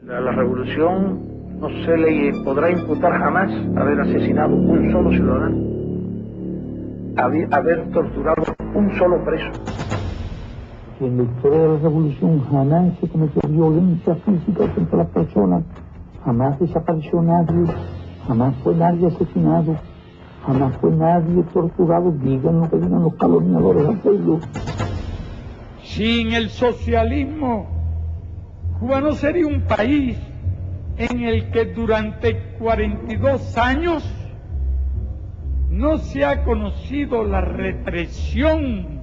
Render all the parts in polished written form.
A la revolución no se le podrá imputar jamás haber asesinado un solo ciudadano, haber torturado un solo preso. En la historia de la revolución jamás se cometió violencia física contra las personas, jamás desapareció nadie, jamás fue nadie asesinado, jamás fue nadie torturado. Digan lo que digan los calumniadores al pueblo. Sin el socialismo, Cuba no sería un país en el que durante 42 años no se ha conocido la represión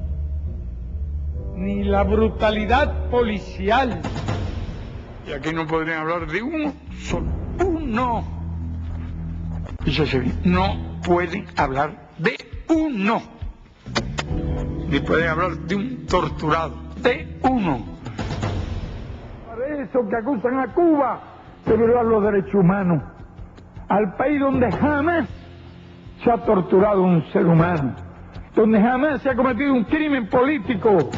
ni la brutalidad policial. Y aquí no podrían hablar de uno solo, uno. Fíjese bien, no pueden hablar de uno, ni pueden hablar de un torturado, de uno. Para eso que acusan a Cuba de violar los derechos humanos, al país donde jamás se ha torturado un ser humano, donde jamás se ha cometido un crimen político.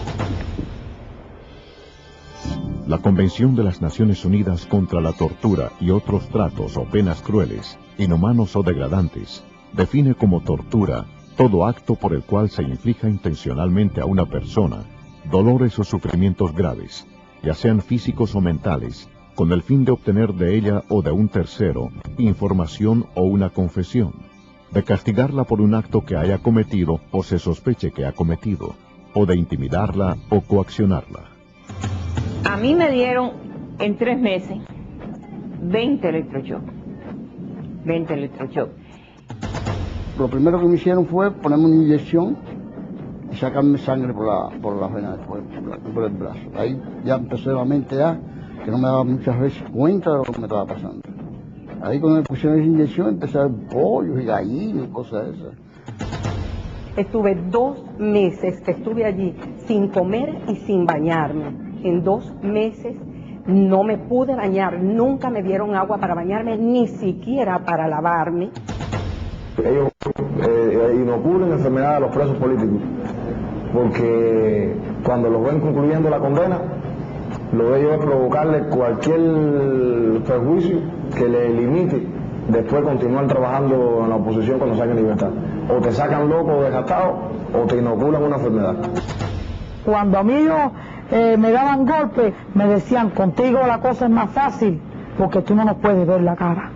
La Convención de las Naciones Unidas contra la Tortura y otros tratos o penas crueles, inhumanos o degradantes, define como tortura todo acto por el cual se inflija intencionalmente a una persona dolores o sufrimientos graves, ya sean físicos o mentales, con el fin de obtener de ella o de un tercero información o una confesión, de castigarla por un acto que haya cometido o se sospeche que ha cometido, o de intimidarla o coaccionarla. A mí me dieron en 3 meses 20 electroshocks. 20 electroshocks. Lo primero que me hicieron fue ponerme una inyección y sacarme sangre por la vena, por el brazo. Ahí ya empecé la mente que no me daba muchas veces cuenta de lo que me estaba pasando. Ahí cuando me pusieron esa inyección empecé a ver pollos y gallinas y cosas de esas. Estuve 2 meses que estuve allí sin comer y sin bañarme. En 2 meses no me pude bañar, nunca me dieron agua para bañarme, ni siquiera para lavarme. Ellos inoculan enfermedades a los presos políticos, porque cuando los ven concluyendo la condena, lo de ellos es provocarle cualquier perjuicio que le limite después continuar trabajando en la oposición cuando saquen libertad. O te sacan loco o desgastado, o te inoculan una enfermedad. Cuando a mí me daban golpes, me decían, contigo la cosa es más fácil, porque tú no nos puedes ver la cara.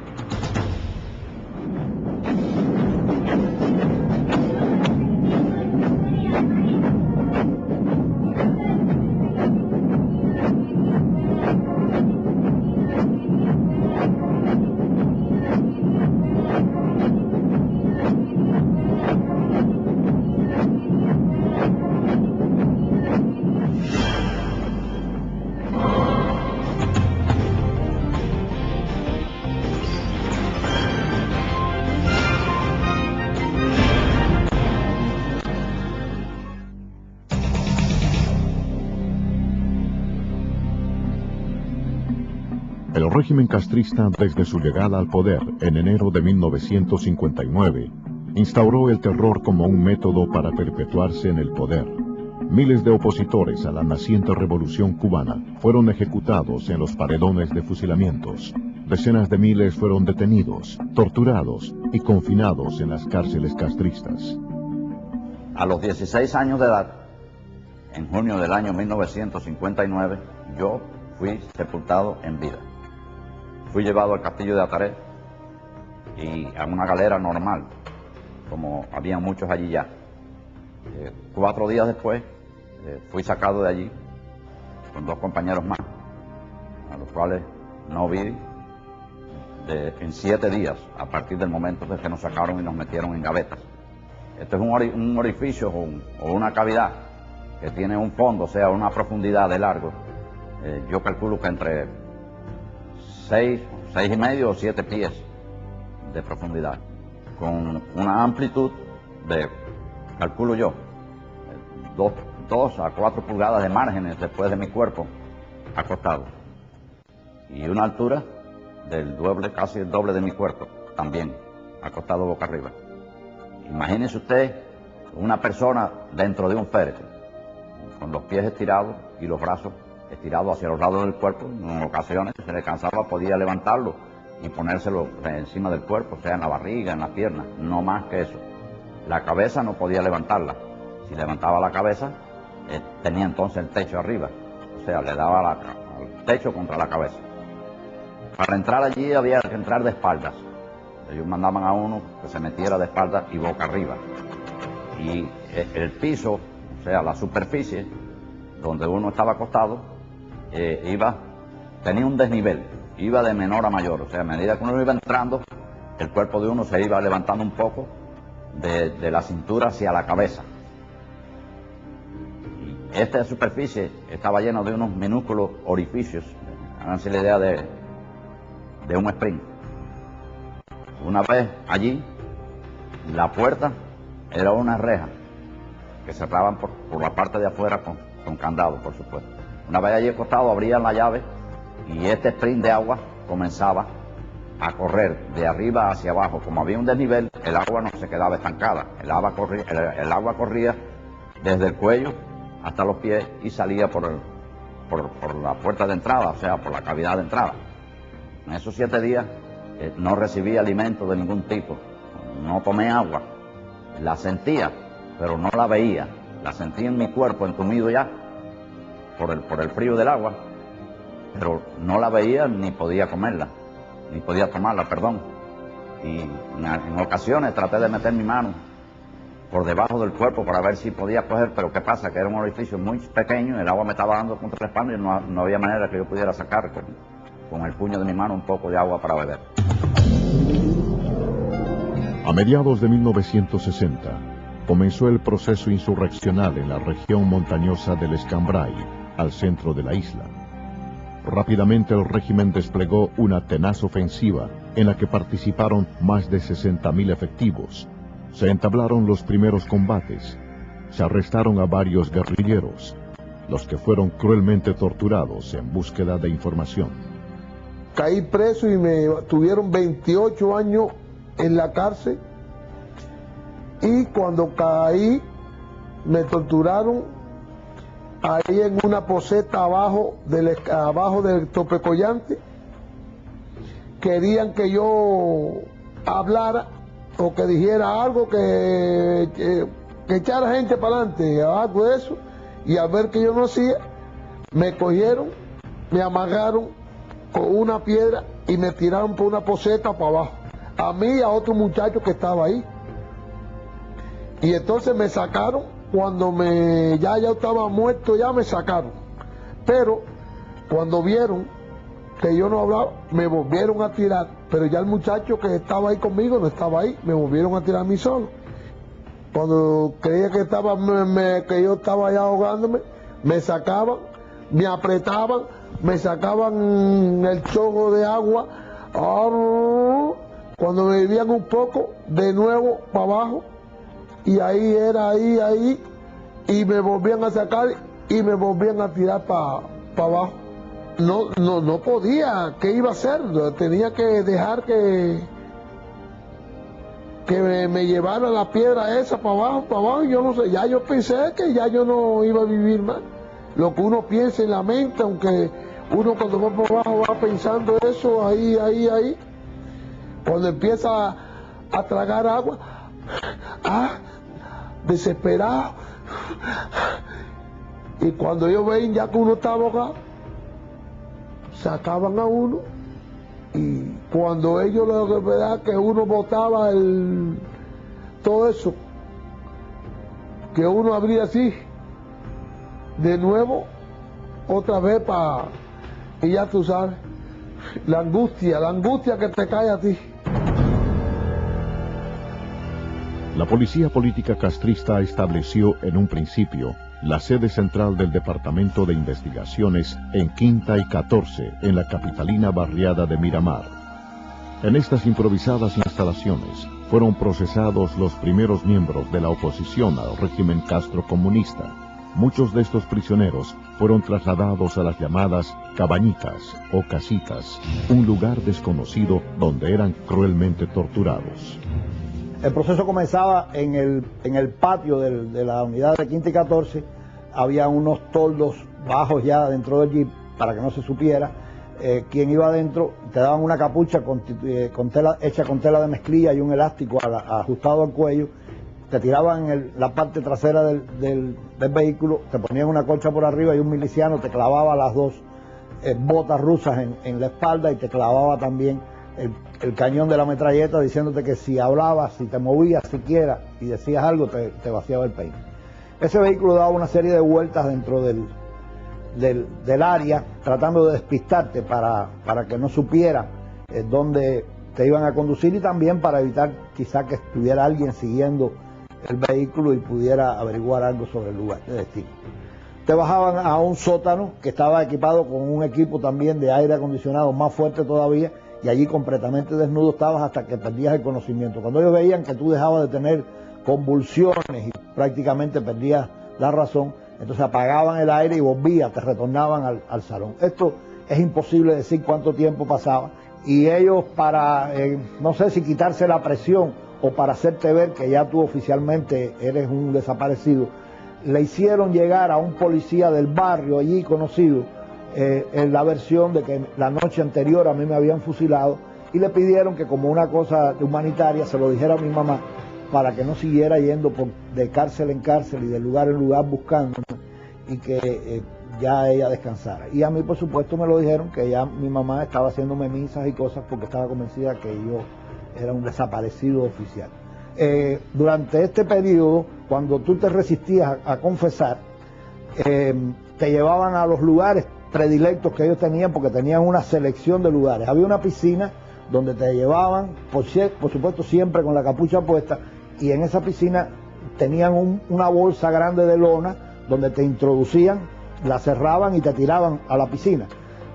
El régimen castrista, desde su llegada al poder en enero de 1959, instauró el terror como un método para perpetuarse en el poder. Miles de opositores a la naciente revolución cubana fueron ejecutados en los paredones de fusilamientos. Decenas de miles fueron detenidos, torturados y confinados en las cárceles castristas. A los 16 años de edad, en junio del año 1959, yo fui sepultado en vida. Fui llevado al castillo de Ataré y a una galera normal, como había muchos allí ya. 4 días después fui sacado de allí con 2 compañeros más, a los cuales no vi en 7 días, a partir del momento en que nos sacaron y nos metieron en gavetas. Esto es un orificio o una cavidad que tiene un fondo, o sea, una profundidad de largo. Yo calculo que entre 6,5 o 7 pies de profundidad, con una amplitud de, calculo yo, 2 a 4 pulgadas de márgenes después de mi cuerpo acostado, y una altura del doble, casi el doble de mi cuerpo, también acostado boca arriba. Imagínese usted una persona dentro de un féretro, con los pies estirados y los brazos estirado hacia los lados del cuerpo. En ocasiones, si se le cansaba, podía levantarlo y ponérselo encima del cuerpo, o sea, en la barriga, en las piernas, no más que eso. La cabeza no podía levantarla. Si levantaba la cabeza, tenía entonces el techo arriba, o sea, le daba el techo contra la cabeza. Para entrar allí había que entrar de espaldas. Ellos mandaban a uno que se metiera de espaldas y boca arriba. Y el piso, o sea, la superficie donde uno estaba acostado, tenía un desnivel, iba de menor a mayor. O sea, a medida que uno iba entrando, el cuerpo de uno se iba levantando un poco de la cintura hacia la cabeza. Y esta superficie estaba llena de unos minúsculos orificios, háganse la idea de un spring. Una vez allí, la puerta era una reja que cerraban por la parte de afuera con candado, por supuesto. Una vez allí acostado, abrían la llave y este spring de agua comenzaba a correr de arriba hacia abajo. Como había un desnivel, el agua no se quedaba estancada. El agua corría desde el cuello hasta los pies y salía por la puerta de entrada, o sea, por la cavidad de entrada. En esos 7 días no recibí alimento de ningún tipo, no tomé agua, la sentía, pero no la veía, la sentía en mi cuerpo entumido ya por el frío del agua, pero no la veía ni podía comerla, ni podía tomarla, perdón. Y en ocasiones traté de meter mi mano por debajo del cuerpo para ver si podía coger, pero ¿qué pasa? Que era un orificio muy pequeño, el agua me estaba dando contra la espalda y no había manera que yo pudiera sacar con el puño de mi mano un poco de agua para beber. A mediados de 1960, comenzó el proceso insurreccional en la región montañosa del Escambray, al centro de la isla. Rápidamente el régimen desplegó una tenaz ofensiva en la que participaron más de 60.000 efectivos. Se entablaron los primeros combates. Se arrestaron a varios guerrilleros, los que fueron cruelmente torturados en búsqueda de información. Caí preso y me tuvieron 28 años en la cárcel, y cuando caí me torturaron ahí en una poseta abajo del Topecollante. Querían que yo hablara o que dijera algo, que echara gente para adelante, algo de eso, y al ver que yo no hacía, me cogieron, me amagaron con una piedra y me tiraron por una poseta para abajo, a mí y a otro muchacho que estaba ahí. Y entonces me sacaron, cuando ya estaba muerto, ya me sacaron. Pero cuando vieron que yo no hablaba, me volvieron a tirar, pero ya el muchacho que estaba ahí conmigo no estaba ahí, me volvieron a tirar a mí solo. Cuando creía que yo estaba ya ahogándome, me sacaban, me apretaban, me sacaban el chorro de agua, cuando me bebían un poco, de nuevo para abajo, y ahí era, ahí, y me volvían a sacar y me volvían a tirar para abajo. No podía, ¿qué iba a hacer? Tenía que dejar que me llevara la piedra esa para abajo, y yo no sé, ya yo pensé que ya yo no iba a vivir más. Lo que uno piensa en la mente, aunque uno cuando va por abajo va pensando eso, ahí, cuando empieza a tragar agua, desesperado, y cuando ellos ven ya que uno está ahogado, sacaban a uno, y cuando ellos la verdad que uno botaba todo eso, que uno abría así, de nuevo, otra vez y ya tú sabes, la angustia que te cae a ti. La policía política castrista estableció en un principio la sede central del Departamento de Investigaciones en Quinta y 14, en la capitalina barriada de Miramar. En estas improvisadas instalaciones fueron procesados los primeros miembros de la oposición al régimen castrocomunista. Muchos de estos prisioneros fueron trasladados a las llamadas cabañitas o casitas, un lugar desconocido donde eran cruelmente torturados. El proceso comenzaba en el patio de la unidad de Quinta y 14, había unos toldos bajos ya dentro del jeep para que no se supiera quién iba adentro. Te daban una capucha hecha con tela de mezclilla y un elástico ajustado al cuello. Te tiraban en la parte trasera del vehículo, te ponían una colcha por arriba y un miliciano te clavaba las dos botas rusas en la espalda y te clavaba también el cañón de la metralleta, diciéndote que si hablabas, si te movías siquiera y decías algo, te vaciaba el peine. Ese vehículo daba una serie de vueltas dentro del área, tratando de despistarte para que no supiera dónde te iban a conducir, y también para evitar quizá que estuviera alguien siguiendo el vehículo y pudiera averiguar algo sobre el lugar de destino. Te bajaban a un sótano que estaba equipado con un equipo también de aire acondicionado más fuerte todavía, y allí completamente desnudo estabas hasta que perdías el conocimiento. Cuando ellos veían que tú dejabas de tener convulsiones y prácticamente perdías la razón, entonces apagaban el aire y volvías, te retornaban al salón. Esto es imposible decir cuánto tiempo pasaba, y ellos para, no sé si quitarse la presión o para hacerte ver que ya tú oficialmente eres un desaparecido, le hicieron llegar a un policía del barrio allí conocido en la versión de que la noche anterior a mí me habían fusilado, y le pidieron que como una cosa humanitaria se lo dijera a mi mamá para que no siguiera yendo de cárcel en cárcel y de lugar en lugar buscándome, y que ya ella descansara. Y a mí, por supuesto, me lo dijeron, que ya mi mamá estaba haciéndome misas y cosas porque estaba convencida que yo era un desaparecido oficial. Durante este periodo, cuando tú te resistías a confesar, te llevaban a los lugares predilectos que ellos tenían, porque tenían una selección de lugares. Había una piscina donde te llevaban, por supuesto siempre con la capucha puesta, y en esa piscina tenían una bolsa grande de lona donde te introducían, la cerraban y te tiraban a la piscina.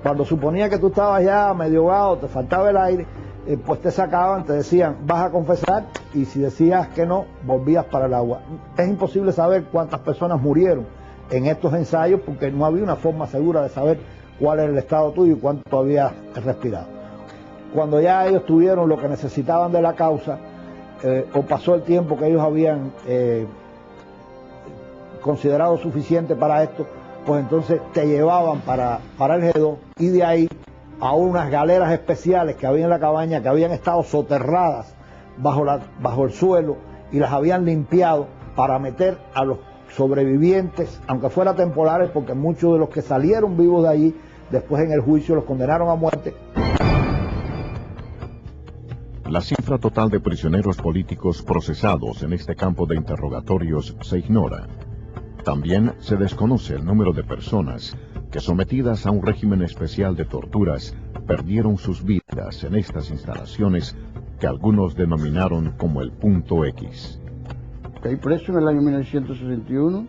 Cuando suponía que tú estabas ya medio ahogado, te faltaba el aire, pues te sacaban, te decían, vas a confesar, y si decías que no, volvías para el agua. Es imposible saber cuántas personas murieron en estos ensayos, porque no había una forma segura de saber cuál era el estado tuyo y cuánto habías respirado. Cuando ya ellos tuvieron lo que necesitaban de la causa, o pasó el tiempo que ellos habían considerado suficiente para esto, pues entonces te llevaban para el G2, y de ahí a unas galeras especiales que había en la cabaña, que habían estado soterradas bajo el suelo, y las habían limpiado para meter a los sobrevivientes, aunque fuera temporales, porque muchos de los que salieron vivos de allí, después en el juicio los condenaron a muerte. La cifra total de prisioneros políticos procesados en este campo de interrogatorios se ignora. También se desconoce el número de personas que, sometidas a un régimen especial de torturas, perdieron sus vidas en estas instalaciones que algunos denominaron como el Punto X. Caí preso en el año 1961,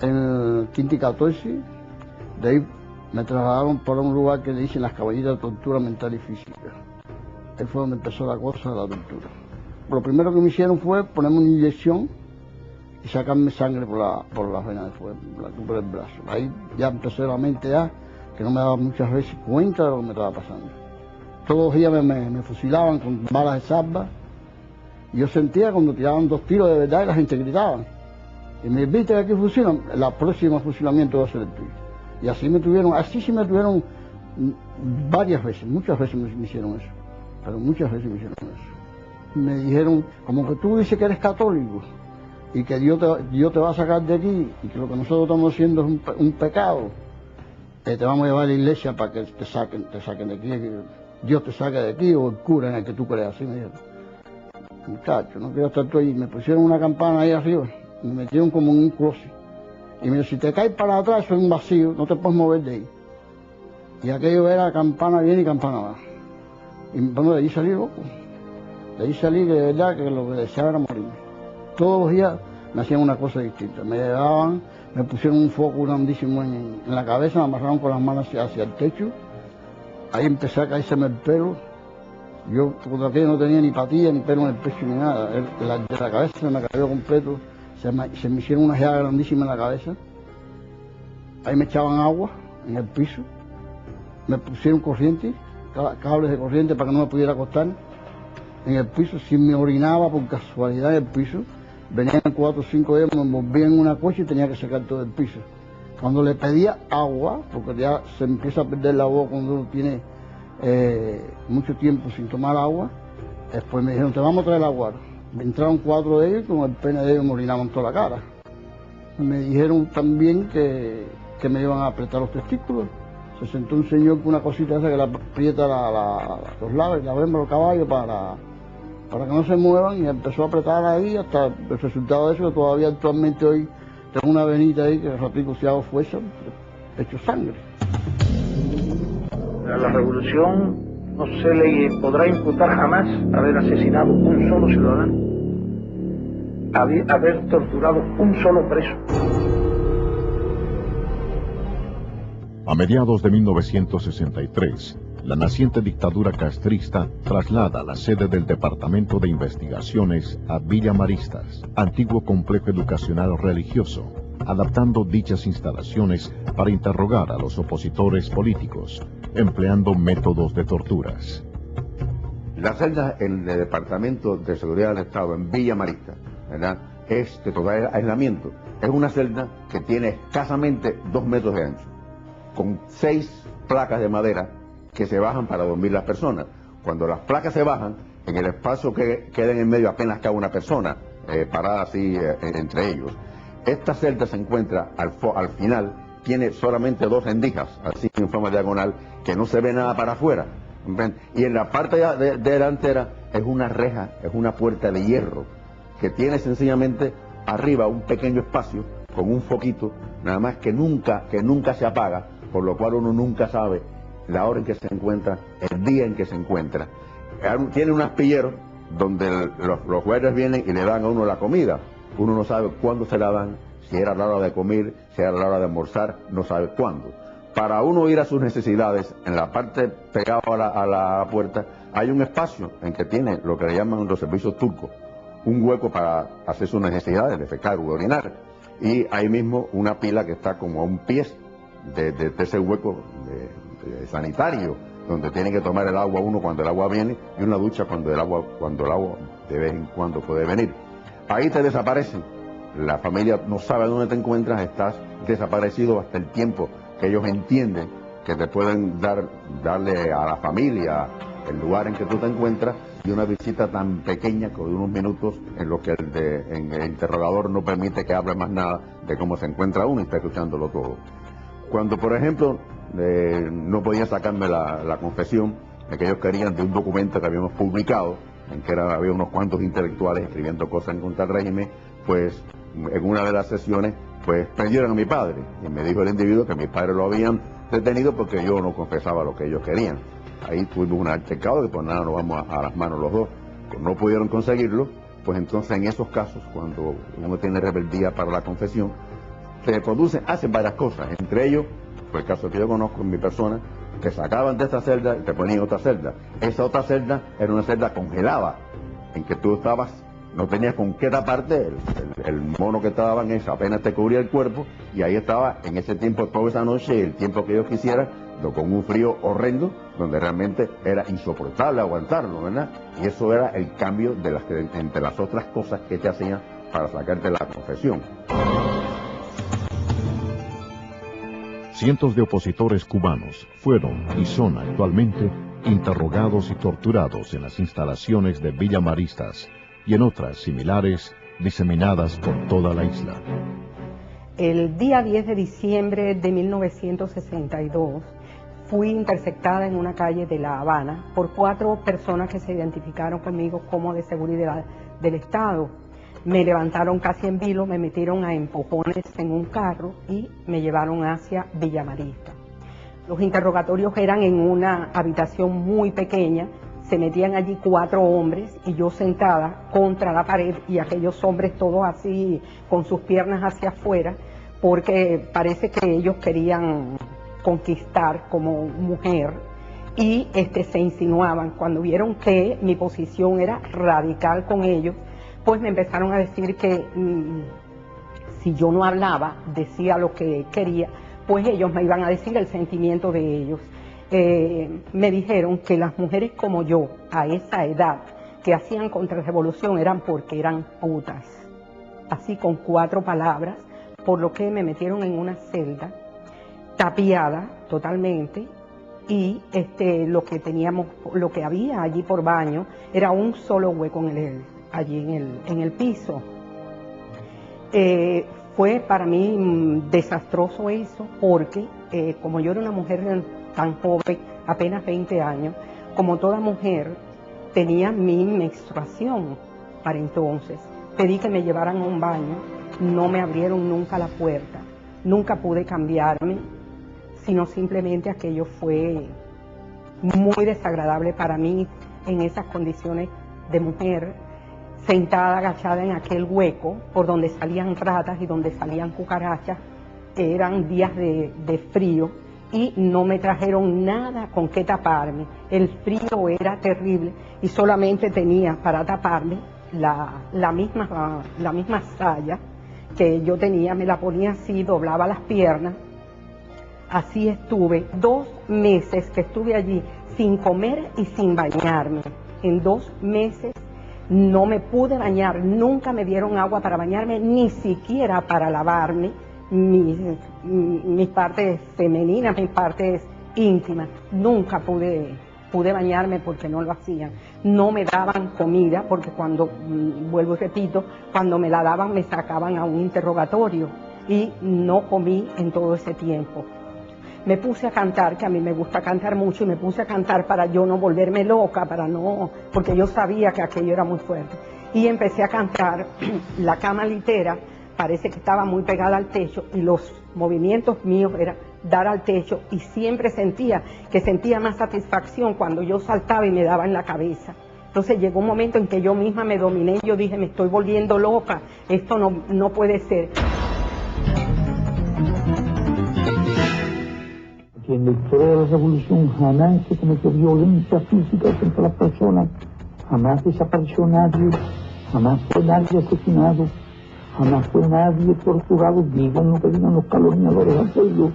en el Quinti 14, de ahí me trasladaron para un lugar que le dicen las caballitas de tortura mental y física. Ahí fue donde empezó la cosa de la tortura. Lo primero que me hicieron fue ponerme una inyección y sacarme sangre por la vena por el brazo. Ahí ya empezó la mente que no me daba muchas veces cuenta de lo que me estaba pasando. Todos los días me fusilaban con balas de salva. Y yo sentía cuando tiraban 2 tiros de verdad y la gente gritaba. Y me viste que aquí fusilan, el próximo fusilamiento va a ser el tuyo. Y así sí me tuvieron varias veces, muchas veces me hicieron eso. Pero muchas veces me hicieron eso. Me dijeron, como que tú dices que eres católico y que Dios te va a sacar de aquí, y que lo que nosotros estamos haciendo es un pecado, te vamos a llevar a la iglesia para que te saquen de aquí, que Dios te saque de aquí, o el cura en el que tú creas. Así me dijeron. Muchacho, no quiero estar tú ahí. Me pusieron una campana ahí arriba, me metieron como en un closet. Y me dijo, si te caes para atrás, eso es un vacío, no te puedes mover de ahí. Y aquello era campana bien y campana abajo. Y bueno, de ahí salí loco. De ahí salí de verdad que lo que deseaba era morirme. Todos los días me hacían una cosa distinta. Me llevaban, me pusieron un foco grandísimo en la cabeza, me amarraron con las manos hacia el techo. Ahí empecé a caérseme el pelo. Yo por aquello no tenía ni patilla, ni pelo en el pecho, ni nada. De la cabeza se me cayó completo. Se me hicieron una llaga grandísima en la cabeza. Ahí me echaban agua en el piso. Me pusieron corriente, cables de corriente para que no me pudiera acostar en el piso. Si me orinaba por casualidad en el piso, venían 4 o 5 días, me envolvían en una coche y tenía que sacar todo el piso. Cuando le pedía agua, porque ya se empieza a perder la voz cuando uno tiene mucho tiempo sin tomar agua, después me dijeron, te vamos a traer agua. Entraron 4 de ellos y con el pene de ellos me orinaban toda la cara. Me dijeron también que me iban a apretar los testículos. Se sentó un señor con una cosita esa que le aprieta los lados y la hembra los caballos para que no se muevan, y empezó a apretar ahí hasta el resultado de eso, que todavía actualmente hoy tengo una venita ahí que el ratico si hago fuerza, hecho sangre. A la revolución no se le podrá imputar jamás haber asesinado un solo ciudadano, haber torturado un solo preso. A mediados de 1963, la naciente dictadura castrista traslada la sede del Departamento de Investigaciones a Villa Maristas, antiguo complejo educacional religioso, adaptando dichas instalaciones para interrogar a los opositores políticos, empleando métodos de torturas. La celda en el Departamento de Seguridad del Estado, en Villa Maristas, ¿verdad?, es de total aislamiento. Es una celda que tiene escasamente 2 metros de ancho, con 6 placas de madera que se bajan para dormir las personas. Cuando las placas se bajan, en el espacio que queda en el medio apenas cabe una persona parada así entre ellos. Esta celda se encuentra al final, tiene solamente 2 rendijas, así en forma diagonal, que no se ve nada para afuera. Y en la parte delantera es una reja, es una puerta de hierro, que tiene sencillamente arriba un pequeño espacio con un foquito, nada más que nunca se apaga, por lo cual uno nunca sabe la hora en que se encuentra, el día en que se encuentra. Tiene un aspillero donde los guardias vienen y le dan a uno la comida. Uno no sabe cuándo se la dan, si era la hora de comer, si era la hora de almorzar, no sabe cuándo. Para uno ir a sus necesidades, en la parte pegada a la puerta, hay un espacio en que tiene lo que le llaman los servicios turcos, un hueco para hacer sus necesidades, defecar u orinar. Y ahí mismo una pila que está como a un pie de ese hueco sanitario, donde tiene que tomar el agua uno cuando el agua viene, y una ducha cuando el agua de vez en cuando puede venir. Ahí te desaparecen. La familia no sabe dónde te encuentras, estás desaparecido hasta el tiempo que ellos entienden que te pueden darle a la familia el lugar en que tú te encuentras, y una visita tan pequeña como de unos minutos en los que el interrogador no permite que hable más nada de cómo se encuentra uno y está escuchándolo todo. Cuando, por ejemplo, no podían sacarme la confesión de que ellos querían de un documento que habíamos publicado, en que había unos cuantos intelectuales escribiendo cosas en contra del régimen, pues en una de las sesiones pues prendieron a mi padre, y me dijo el individuo que mi padre lo habían detenido porque yo no confesaba lo que ellos querían. Ahí tuvimos un altercado y pues nada, nos vamos a las manos los dos. Pues no pudieron conseguirlo, pues entonces en esos casos, cuando uno tiene rebeldía para la confesión, hacen varias cosas, entre ellos, fue el caso que yo conozco en mi persona, te sacaban de esta celda y te ponían otra celda. Esa otra celda era una celda congelada, en que tú no tenías con qué taparte, el mono que te daban apenas te cubría el cuerpo, y ahí estaba en ese tiempo, toda esa noche, el tiempo que ellos quisieran, con un frío horrendo, donde realmente era insoportable aguantarlo, ¿verdad? Y eso era el cambio entre las otras cosas que te hacían para sacarte la confesión. Cientos de opositores cubanos fueron y son actualmente interrogados y torturados en las instalaciones de Villa Maristas y en otras similares diseminadas por toda la isla. El día 10 de diciembre de 1962 fui interceptada en una calle de La Habana por 4 personas que se identificaron conmigo como de seguridad del Estado. Me levantaron casi en vilo, me metieron a empujones en un carro y me llevaron hacia Villa Maristas. Los interrogatorios eran en una habitación muy pequeña, se metían allí 4 hombres y yo sentada contra la pared, y aquellos hombres todos así con sus piernas hacia afuera, porque parece que ellos querían conquistar como mujer, y se insinuaban. Cuando vieron que mi posición era radical con ellos, pues me empezaron a decir que si yo no hablaba, decía lo que quería, pues ellos me iban a decir el sentimiento de ellos. Me dijeron que las mujeres como yo, a esa edad, que hacían contrarrevolución eran porque eran putas. Así, con 4 palabras, por lo que me metieron en una celda tapiada totalmente, y lo que había allí por baño era un solo hueco allí en el piso. Fue para mí desastroso eso, porque como yo era una mujer tan joven, apenas 20 años, como toda mujer, tenía mi menstruación para entonces. Pedí que me llevaran a un baño, no me abrieron nunca la puerta, nunca pude cambiarme, sino simplemente aquello fue muy desagradable para mí en esas condiciones de mujer, sentada, agachada en aquel hueco por donde salían ratas y donde salían cucarachas. Eran días de frío y no me trajeron nada con qué taparme. El frío era terrible y solamente tenía para taparme la misma saya que yo tenía, me la ponía así, doblaba las piernas. Así estuve 2 meses que estuve allí sin comer y sin bañarme. En 2 meses no me pude bañar, nunca me dieron agua para bañarme, ni siquiera para lavarme mis partes femeninas, mis partes íntimas. Nunca pude bañarme porque no lo hacían. No me daban comida porque cuando, vuelvo y repito, cuando me la daban me sacaban a un interrogatorio y no comí en todo ese tiempo. Me puse a cantar, que a mí me gusta cantar mucho, y me puse a cantar para yo no volverme loca, porque yo sabía que aquello era muy fuerte. Y empecé a cantar, la cama litera parece que estaba muy pegada al techo y los movimientos míos eran dar al techo, y siempre sentía más satisfacción cuando yo saltaba y me daba en la cabeza. Entonces llegó un momento en que yo misma me dominé y yo dije, me estoy volviendo loca, esto no puede ser. Que en la historia de la revolución jamás se cometió violencia física contra las personas, jamás desapareció nadie, jamás fue nadie asesinado, jamás fue nadie torturado. Digan lo que digan los calumniadores al pueblo.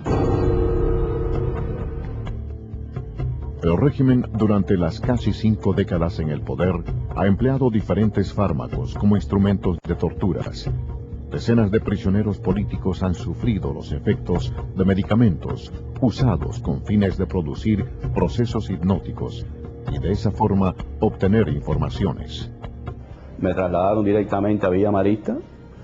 El régimen, durante las casi 5 décadas en el poder, ha empleado diferentes fármacos como instrumentos de torturas. Decenas de prisioneros políticos han sufrido los efectos de medicamentos usados con fines de producir procesos hipnóticos y de esa forma obtener informaciones. Me trasladaron directamente a Villa Marista.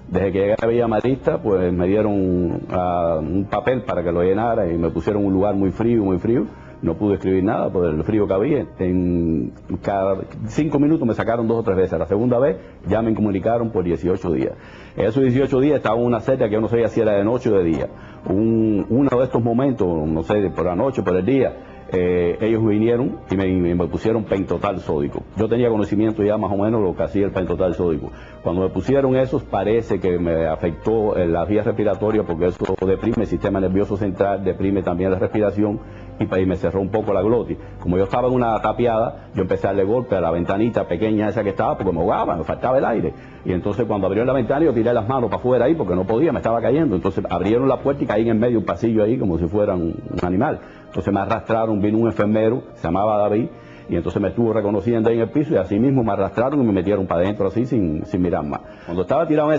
Desde que llegué a Villa Marista, pues me dieron un papel para que lo llenara y me pusieron en un lugar muy frío, muy frío. No pude escribir nada por el frío que había. En cada 5 minutos me sacaron 2 o 3 veces. La segunda vez ya me incomunicaron por 18 días. En esos 18 días estaba en una celda que yo no sabía si era de noche o de día. Uno de estos momentos, no sé, por la noche o por el día, ellos vinieron y me pusieron pentotal sódico. Yo tenía conocimiento ya más o menos lo que hacía el pentotal sódico. Cuando me pusieron esos, parece que me afectó las vías respiratorias, porque eso deprime el sistema nervioso central, deprime también la respiración, y me cerró un poco la glotis. Como yo estaba en una tapiada, yo empecé a darle golpe a la ventanita pequeña esa que estaba, porque me ahogaba, me faltaba el aire. Y entonces cuando abrieron la ventana, yo tiré las manos para afuera ahí, porque no podía, me estaba cayendo. Entonces abrieron la puerta y caí en medio de un pasillo ahí, como si fuera un animal. Entonces me arrastraron, vino un enfermero, se llamaba David, y entonces me estuvo reconociendo ahí en el piso, y así mismo me arrastraron y me metieron para adentro así, sin mirar más. Cuando estaba tirado en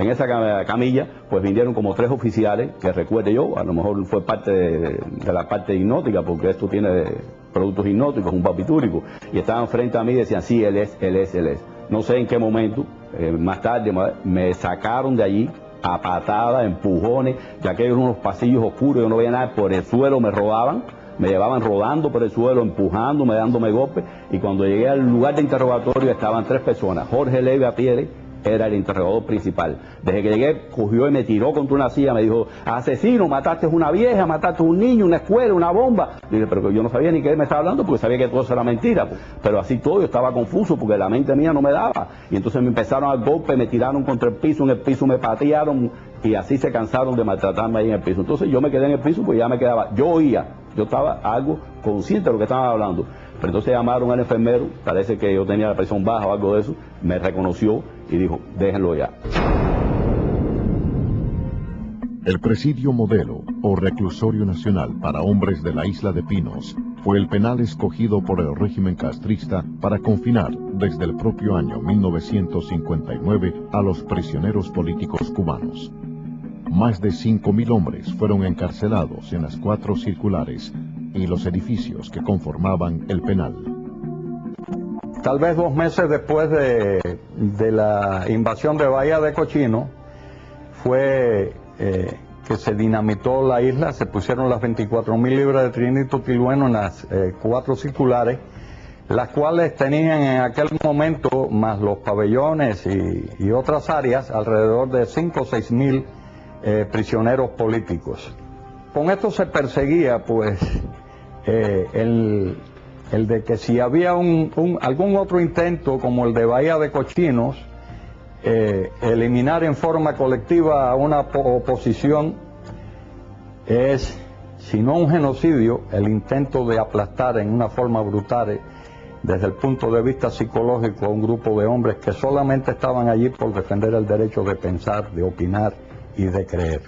esa camilla, pues vinieron como 3 oficiales, que recuerde yo, a lo mejor fue parte de la parte hipnótica, porque esto tiene productos hipnóticos, un barbitúrico, y estaban frente a mí y decían, sí, él es. No sé en qué momento, más tarde, me sacaron de allí a patadas, empujones, ya que eran unos pasillos oscuros, yo no veía nada, por el suelo me robaban, me llevaban rodando por el suelo, empujándome, dándome golpes, y cuando llegué al lugar de interrogatorio estaban 3 personas. Jorge Leve Apiere era el interrogador principal. Desde que llegué, cogió y me tiró contra una silla, me dijo, asesino, mataste a una vieja, mataste a un niño, una escuela, una bomba. Dije, pero yo no sabía ni qué me estaba hablando, porque sabía que todo eso era mentira. Pero así todo, yo estaba confuso, porque la mente mía no me daba. Y entonces me empezaron a dar golpes, me tiraron contra el piso, en el piso me patearon, y así se cansaron de maltratarme ahí en el piso. Entonces yo me quedé en el piso, pues ya me quedaba, yo oía, yo estaba algo consciente de lo que estaban hablando. Pero entonces llamaron al enfermero, parece que yo tenía la presión baja o algo de eso, me reconoció y dijo, déjenlo ya. El Presidio Modelo, o Reclusorio Nacional para Hombres de la Isla de Pinos, fue el penal escogido por el régimen castrista para confinar desde el propio año 1959 a los prisioneros políticos cubanos. Más de 5.000 hombres fueron encarcelados en las 4 circulares y los edificios que conformaban el penal. Tal vez 2 meses después de la invasión de Bahía de Cochino, fue que se dinamitó la isla, se pusieron las 24.000 libras de trinito tolueno en las 4 circulares, las cuales tenían en aquel momento, más los pabellones y otras áreas, alrededor de 5 o 6.000 prisioneros políticos. Con esto se perseguía, pues, el de que si había algún otro intento, como el de Bahía de Cochinos, eliminar en forma colectiva a una oposición, es, si no un genocidio, el intento de aplastar en una forma brutal, desde el punto de vista psicológico, a un grupo de hombres que solamente estaban allí por defender el derecho de pensar, de opinar y de creer.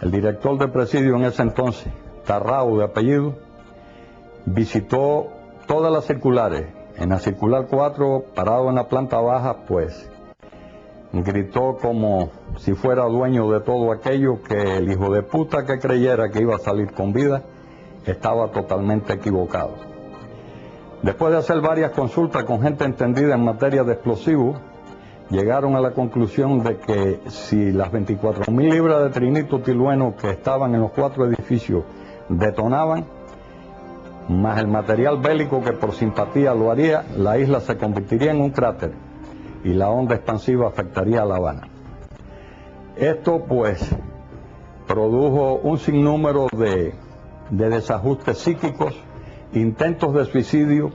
El director de presidio en ese entonces, Tarrao de apellido, visitó todas las circulares. En la circular 4, parado en la planta baja, pues gritó como si fuera dueño de todo aquello, que el hijo de puta que creyera que iba a salir con vida estaba totalmente equivocado. Después de hacer varias consultas con gente entendida en materia de explosivos, llegaron a la conclusión de que si las 24.000 libras de trinito tolueno que estaban en los 4 edificios detonaban, más el material bélico que por simpatía lo haría, la isla se convertiría en un cráter y la onda expansiva afectaría a La Habana. Esto, pues, produjo un sinnúmero de desajustes psíquicos, intentos de suicidio,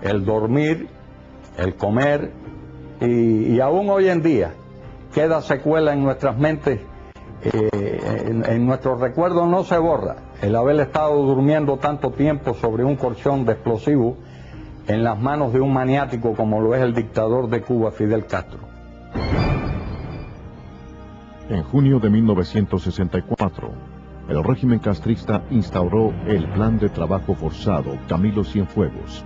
el dormir, el comer, y aún hoy en día queda secuela en nuestras mentes, en nuestros recuerdos no se borra el haber estado durmiendo tanto tiempo sobre un colchón de explosivos en las manos de un maniático como lo es el dictador de Cuba, Fidel Castro. En junio de 1964, el régimen castrista instauró el Plan de Trabajo Forzado Camilo Cienfuegos.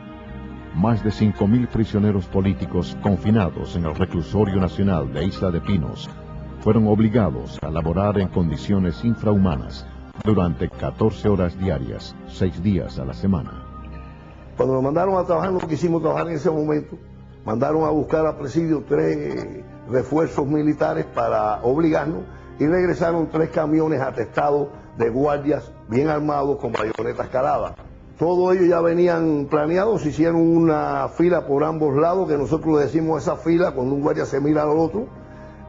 Más de 5.000 prisioneros políticos confinados en el reclusorio nacional de Isla de Pinos fueron obligados a laborar en condiciones infrahumanas durante 14 horas diarias, 6 días a la semana. Cuando nos mandaron a trabajar, no quisimos trabajar en ese momento. Mandaron a buscar a presidio 3 refuerzos militares para obligarnos y regresaron 3 camiones atestados de guardias bien armados con bayonetas caladas. Todos ellos ya venían planeados, hicieron una fila por ambos lados, que nosotros le decimos esa fila, cuando un guardia se mira al otro,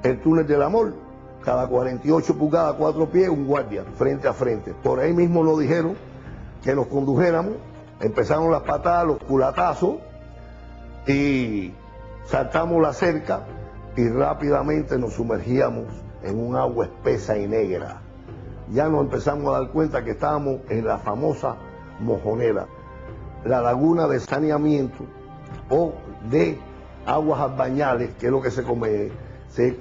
el túnel del amor, cada 48 pulgadas, 4 pies, un guardia, frente a frente. Por ahí mismo nos dijeron que nos condujéramos, empezaron las patadas, los culatazos, y saltamos la cerca y rápidamente nos sumergíamos en un agua espesa y negra. Ya nos empezamos a dar cuenta que estábamos en la famosa Mojonera, la laguna de saneamiento o de aguas albañales, que es lo que se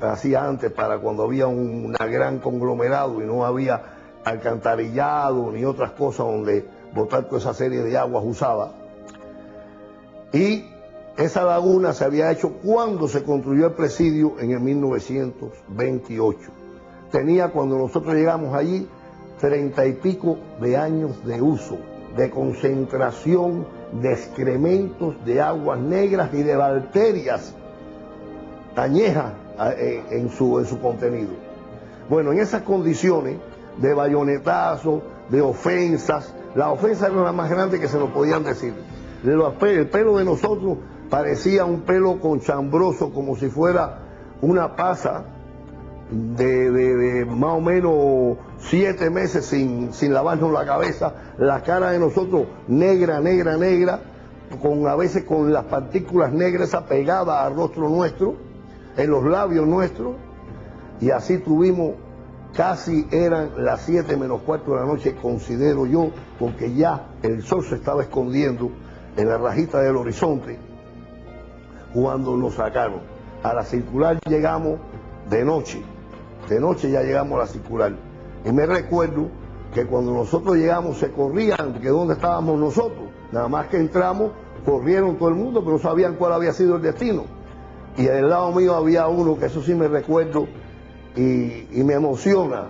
hacía antes para cuando había una gran conglomerado y no había alcantarillado ni otras cosas donde botar toda esa serie de aguas usadas. Y esa laguna se había hecho cuando se construyó el presidio en el 1928. Tenía, cuando nosotros llegamos allí, 30 y pico de años de uso, de concentración de excrementos, de aguas negras y de bacterias añejas en su contenido. Bueno, en esas condiciones de bayonetazos, de ofensas, las ofensas eran las más grandes que se nos podían decir. El pelo de nosotros parecía un pelo conchambroso, como si fuera una pasa de más o menos 7 meses sin lavarnos la cabeza, la cara de nosotros negra, negra, negra, a veces con las partículas negras pegadas al rostro nuestro, en los labios nuestros, y así tuvimos, casi eran las 7 menos cuarto de la noche, considero yo, porque ya el sol se estaba escondiendo en la rajita del horizonte, cuando nos sacaron. A la circular llegamos de noche ya llegamos a la circular. Y me recuerdo que cuando nosotros llegamos se corrían, que dónde estábamos nosotros. Nada más que entramos, corrieron todo el mundo, pero no sabían cuál había sido el destino. Y del lado mío había uno, que eso sí me recuerdo, y me emociona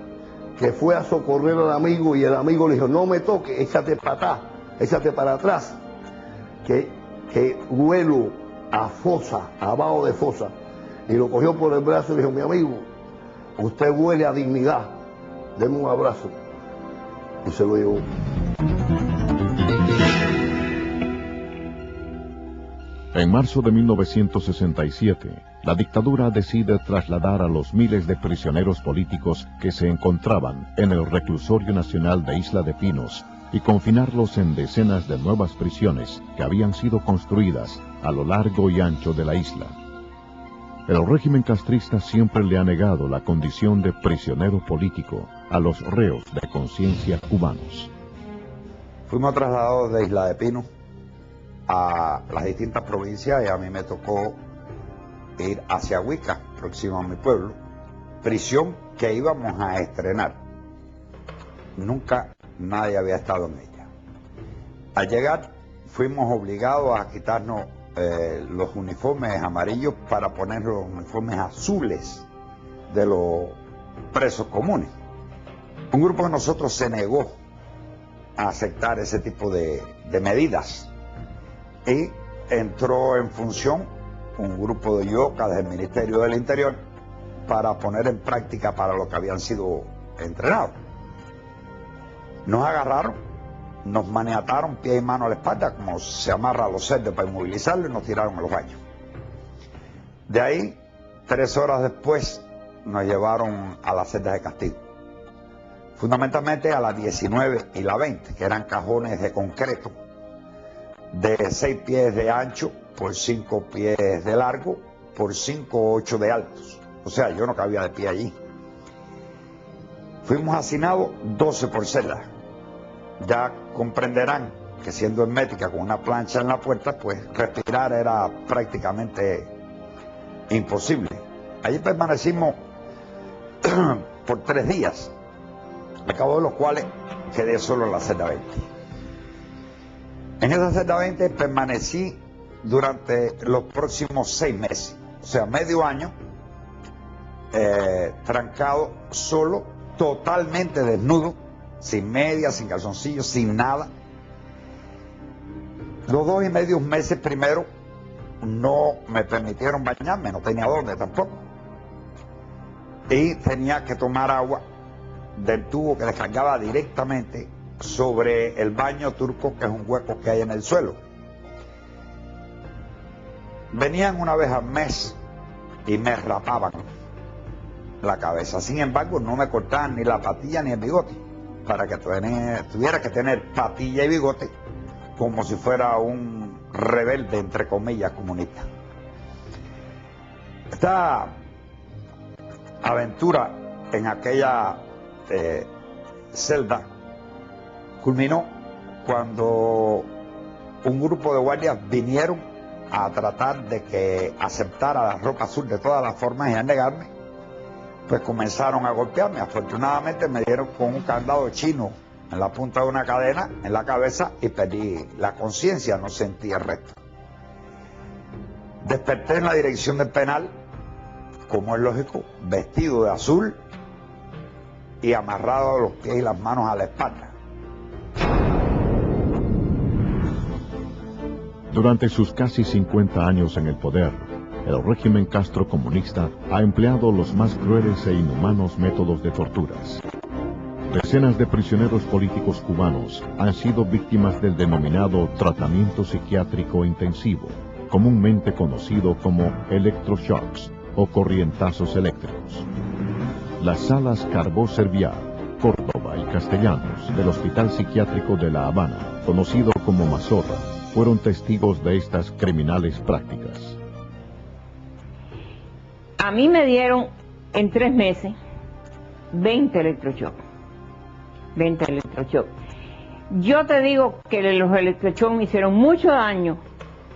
que fue a socorrer al amigo y el amigo le dijo, no me toques, échate para atrás, échate para atrás, que vuelo a fosa, abajo de fosa. Y lo cogió por el brazo y le dijo, mi amigo, usted huele a dignidad, deme un abrazo. Y se lo llevó. En marzo de 1967, la dictadura decide trasladar a los miles de prisioneros políticos que se encontraban en el Reclusorio Nacional de Isla de Pinos y confinarlos en decenas de nuevas prisiones que habían sido construidas a lo largo y ancho de la isla. El régimen castrista siempre le ha negado la condición de prisionero político a los reos de conciencia cubanos. Fuimos trasladados de Isla de Pinos a las distintas provincias y a mí me tocó ir hacia Huica, próximo a mi pueblo, prisión que íbamos a estrenar. Nunca nadie había estado en ella. Al llegar fuimos obligados a quitarnos los uniformes amarillos para poner los uniformes azules de los presos comunes. Un grupo de nosotros se negó a aceptar ese tipo de medidas y entró en función un grupo de yocas del Ministerio del Interior para poner en práctica para lo que habían sido entrenados. Nos agarraron, nos maniataron pie y mano a la espalda, como se amarra a los cerdos para inmovilizarlos, y nos tiraron a los baños. De ahí, 3 horas después, nos llevaron a las celdas de castigo. Fundamentalmente a las 19 y la 20, que eran cajones de concreto, de 6 pies de ancho por 5 pies de largo por 5 o 8 de altos. O sea, yo no cabía de pie allí. Fuimos hacinados 12 por celda. Ya comprenderán que siendo hermética con una plancha en la puerta, pues respirar era prácticamente imposible. Allí permanecimos por 3 días, al cabo de los cuales quedé solo en la celda 20. En esa celda 20 permanecí durante los próximos 6 meses, o sea, medio año, trancado, solo, totalmente desnudo, sin medias, sin calzoncillos, sin nada. Los 2 y medio meses primero no me permitieron bañarme, no tenía dónde tampoco. Y tenía que tomar agua del tubo que descargaba directamente sobre el baño turco, que es un hueco que hay en el suelo. Venían una vez al mes y me rapaban la cabeza. Sin embargo, no me cortaban ni la patilla ni el bigote, para que tuviera que tener patilla y bigote como si fuera un rebelde, entre comillas, comunista. Esta aventura en aquella celda culminó cuando un grupo de guardias vinieron a tratar de que aceptara la ropa azul de todas las formas y a negarme. Pues comenzaron a golpearme. Afortunadamente me dieron con un candado chino en la punta de una cadena en la cabeza y perdí la conciencia, no sentí el resto. Desperté en la dirección del penal, como es lógico, vestido de azul y amarrado los pies y las manos a la espalda. Durante sus casi 50 años en el poder, el régimen castrocomunista ha empleado los más crueles e inhumanos métodos de torturas. Decenas de prisioneros políticos cubanos han sido víctimas del denominado tratamiento psiquiátrico intensivo, comúnmente conocido como electroshocks o corrientazos eléctricos. Las salas Carbó Serviar, Córdoba y Castellanos del Hospital Psiquiátrico de La Habana, conocido como Mazorra, fueron testigos de estas criminales prácticas. A mí me dieron en 3 meses 20 electroshocks. 20 electroshocks. Yo te digo que los electroshocks me hicieron mucho daño,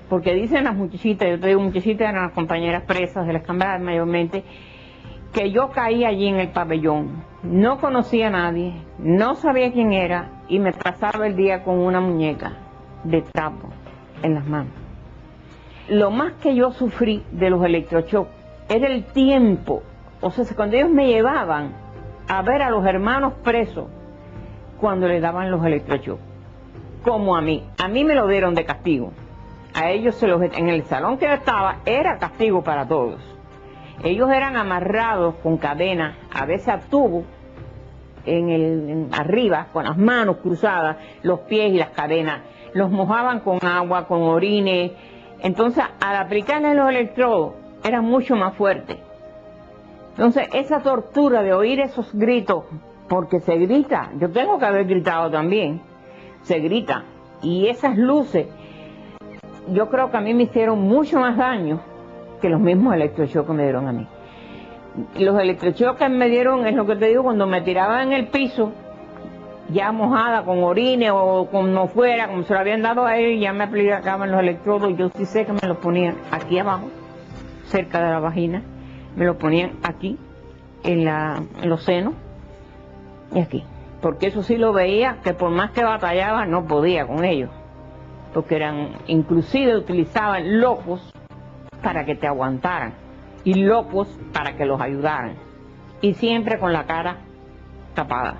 porque dicen las muchachitas, yo te digo muchachitas, eran las compañeras presas de las cámaras mayormente, que yo caí allí en el pabellón. No conocía a nadie, no sabía quién era y me pasaba el día con una muñeca de trapo en las manos. Lo más que yo sufrí de los electroshocks era el tiempo O sea, cuando ellos me llevaban a ver a los hermanos presos, cuando les daban los electroshocks, como a mí me lo dieron de castigo. A ellos en el salón que yo estaba era castigo para todos. Ellos eran amarrados con cadenas, a veces a tubo, arriba, con las manos cruzadas, los pies y las cadenas. Los mojaban con agua, con orines. Entonces, al aplicarles los electrodos, era mucho más fuerte. Entonces, esa tortura de oír esos gritos, porque se grita, yo tengo que haber gritado también, se grita, y esas luces, yo creo que a mí me hicieron mucho más daño que los mismos electroshocks que me dieron a mí. Los electroshocks que me dieron, es lo que te digo, cuando me tiraban en el piso, ya mojada, con orines o como fuera, como se lo habían dado a él, ya me aplicaban los electrodos, yo sí sé que me los ponían aquí abajo, cerca de la vagina, me los ponían aquí, en los senos, y aquí. Porque eso sí lo veía, que por más que batallaba, no podía con ellos. Porque inclusive utilizaban locos para que te aguantaran, y locos para que los ayudaran. Y siempre con la cara tapada.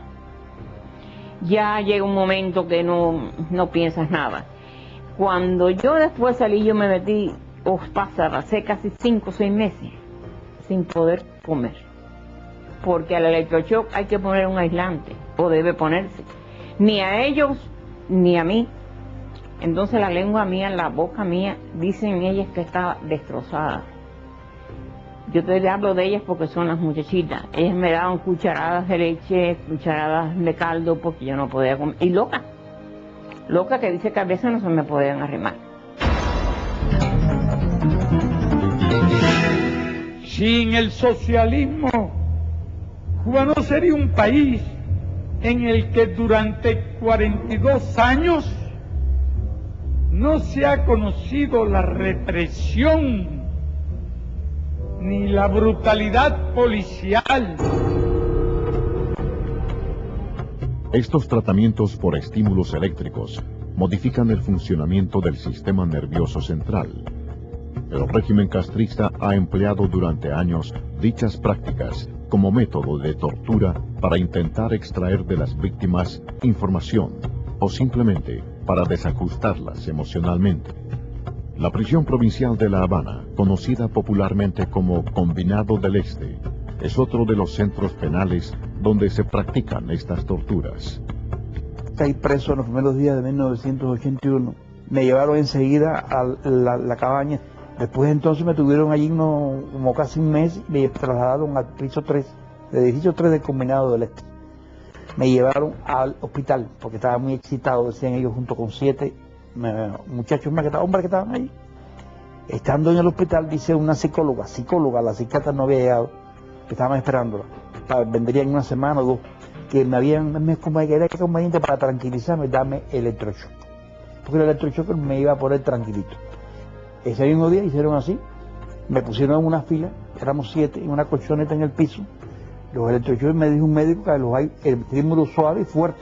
Ya llega un momento que no piensas nada. Cuando yo después salí, yo me metí, pasé casi 5 o 6 meses sin poder comer. Porque al electroshock hay que poner un aislante, o debe ponerse. Ni a ellos, ni a mí. Entonces la lengua mía, la boca mía, dicen ellas que está destrozada. Yo te hablo de ellas porque son las muchachitas. Ellas me daban cucharadas de leche, cucharadas de caldo, porque yo no podía comer. Y loca que dice que a veces no se me podían arrimar. Sin el socialismo, Cuba no sería un país en el que durante 42 años no se ha conocido la represión ni la brutalidad policial. Estos tratamientos por estímulos eléctricos modifican el funcionamiento del sistema nervioso central. El régimen castrista ha empleado durante años dichas prácticas como método de tortura para intentar extraer de las víctimas información o simplemente para desajustarlas emocionalmente. La prisión provincial de La Habana, conocida popularmente como Combinado del Este, es otro de los centros penales donde se practican estas torturas. Caí preso en los primeros días de 1981. Me llevaron enseguida a la cabaña. Después entonces me tuvieron allí como casi un mes y me trasladaron al piso 3, del edificio 3 del Combinado del Este. Me llevaron al hospital porque estaba muy excitado, decían ellos, junto con 7 muchachos más, hombres que estaban ahí. Estando en el hospital, dice una psicóloga, la psiquiatra no había llegado, que estaban esperándola, vendría en una semana o 2, que era conveniente para tranquilizarme, darme electroshock, porque el electroshock me iba a poner tranquilito. Ese mismo día hicieron así, me pusieron en una fila, éramos 7, en una colchoneta en el piso. Los electroshocks, me dijo un médico que los hay el estímulo suave y fuerte.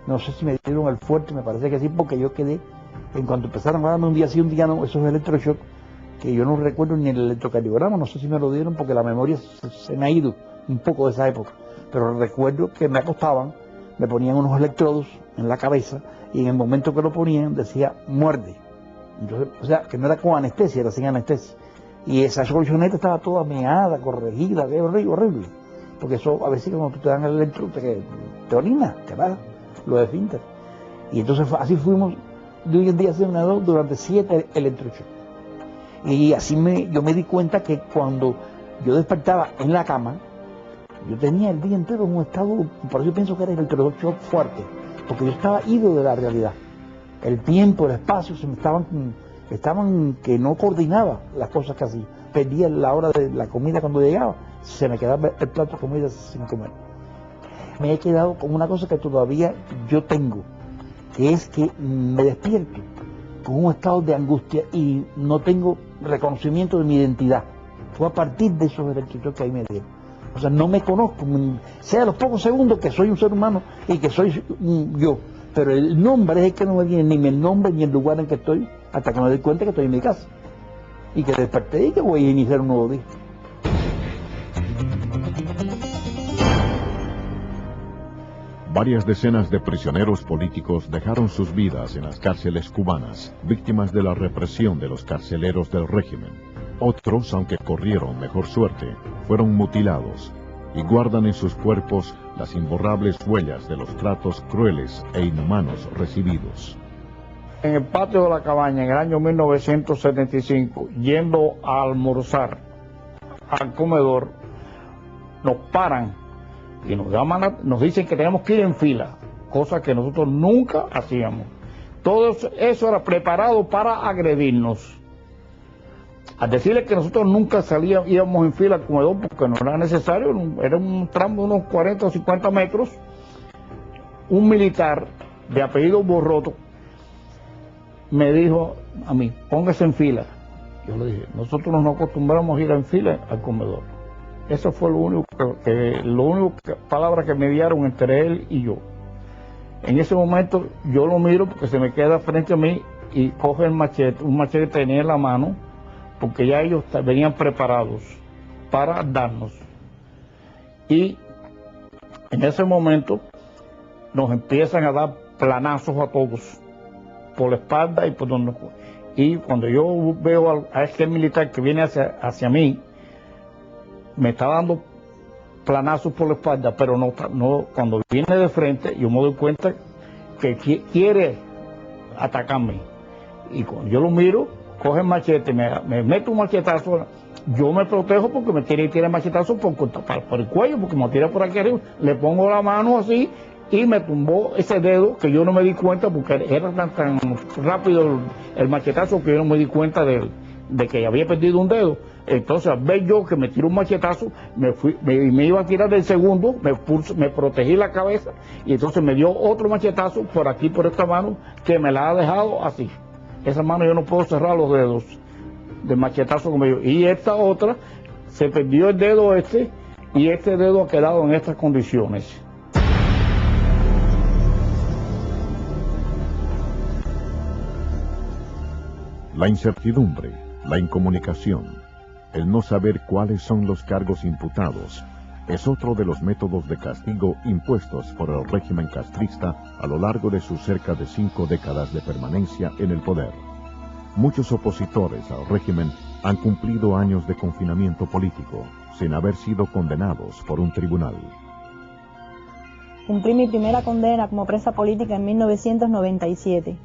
No sé si me dieron el fuerte, me parece que sí, porque yo quedé, en cuanto empezaron a darme un día sí, un día no, esos electroshocks, que yo no recuerdo ni el electrocardiograma, no sé si me lo dieron porque la memoria se me ha ido un poco de esa época, pero recuerdo que me acostaban, me ponían unos electrodos en la cabeza y en el momento que lo ponían decía muerde. Entonces, o sea, que no era con anestesia, era sin anestesia. Y esa colchoneta estaba toda meada, corregida, horrible. Porque eso, a veces cuando tú te dan el electro, te orinas, te vas, lo desfintas. Y entonces así fuimos de hoy en día durante 7 electroshocks. Y así yo me di cuenta que cuando yo despertaba en la cama, yo tenía el día entero en un estado, por eso yo pienso que era el electroshock fuerte, porque yo estaba ido de la realidad. El tiempo, el espacio, estaban que no coordinaba las cosas que hacía. Perdía la hora de la comida cuando llegaba, se me quedaba el plato de comida sin comer. Me he quedado con una cosa que todavía yo tengo, que es que me despierto con un estado de angustia y no tengo reconocimiento de mi identidad. Fue a partir de esos electroshocks que ahí me dieron. O sea, no me conozco, sea los pocos segundos que soy un ser humano y que soy yo. Pero el nombre es el que no me viene, ni el nombre ni el lugar en que estoy, hasta que me doy cuenta que estoy en mi casa. Y que desperté y que voy a iniciar un nuevo día. Varias decenas de prisioneros políticos dejaron sus vidas en las cárceles cubanas, víctimas de la represión de los carceleros del régimen. Otros, aunque corrieron mejor suerte, fueron mutilados y guardan en sus cuerpos las imborrables huellas de los tratos crueles e inhumanos recibidos. En el patio de la cabaña, en el año 1975, yendo a almorzar al comedor, nos paran y nos llaman, nos dicen que tenemos que ir en fila, cosa que nosotros nunca hacíamos. Todo eso era preparado para agredirnos. Al decirle que nosotros nunca íbamos en fila al comedor porque no era necesario, era un tramo de unos 40 o 50 metros, un militar de apellido Borroto me dijo a mí, póngase en fila. Yo le dije, nosotros no nos acostumbramos a ir en fila al comedor. Eso fue lo único palabra que me dieron entre él y yo. En ese momento yo lo miro porque se me queda frente a mí y coge el machete, un machete que tenía en la mano, porque ya ellos venían preparados para darnos. Y en ese momento nos empiezan a dar planazos a todos, por la espalda y por donde. Y cuando yo veo a este militar que viene hacia mí, me está dando planazos por la espalda, pero no cuando viene de frente, yo me doy cuenta que quiere atacarme. Y cuando yo lo miro, coge el machete, me mete un machetazo, yo me protejo porque me tira el machetazo por el cuello, porque me tira por aquí arriba, le pongo la mano así y me tumbó ese dedo que yo no me di cuenta porque era tan rápido el machetazo que yo no me di cuenta de que había perdido un dedo. Entonces al ver yo que me tiró un machetazo, me iba a tirar del segundo, me protegí la cabeza y entonces me dio otro machetazo por aquí, por esta mano, que me la ha dejado así. Esa mano yo no puedo cerrar los dedos del machetazo que me dio. Y esta otra, se perdió el dedo y este dedo ha quedado en estas condiciones. La incertidumbre, la incomunicación, el no saber cuáles son los cargos imputados, es otro de los métodos de castigo impuestos por el régimen castrista a lo largo de sus cerca de 5 décadas de permanencia en el poder. Muchos opositores al régimen han cumplido años de confinamiento político, sin haber sido condenados por un tribunal. Cumplí mi primera condena como presa política en 1997.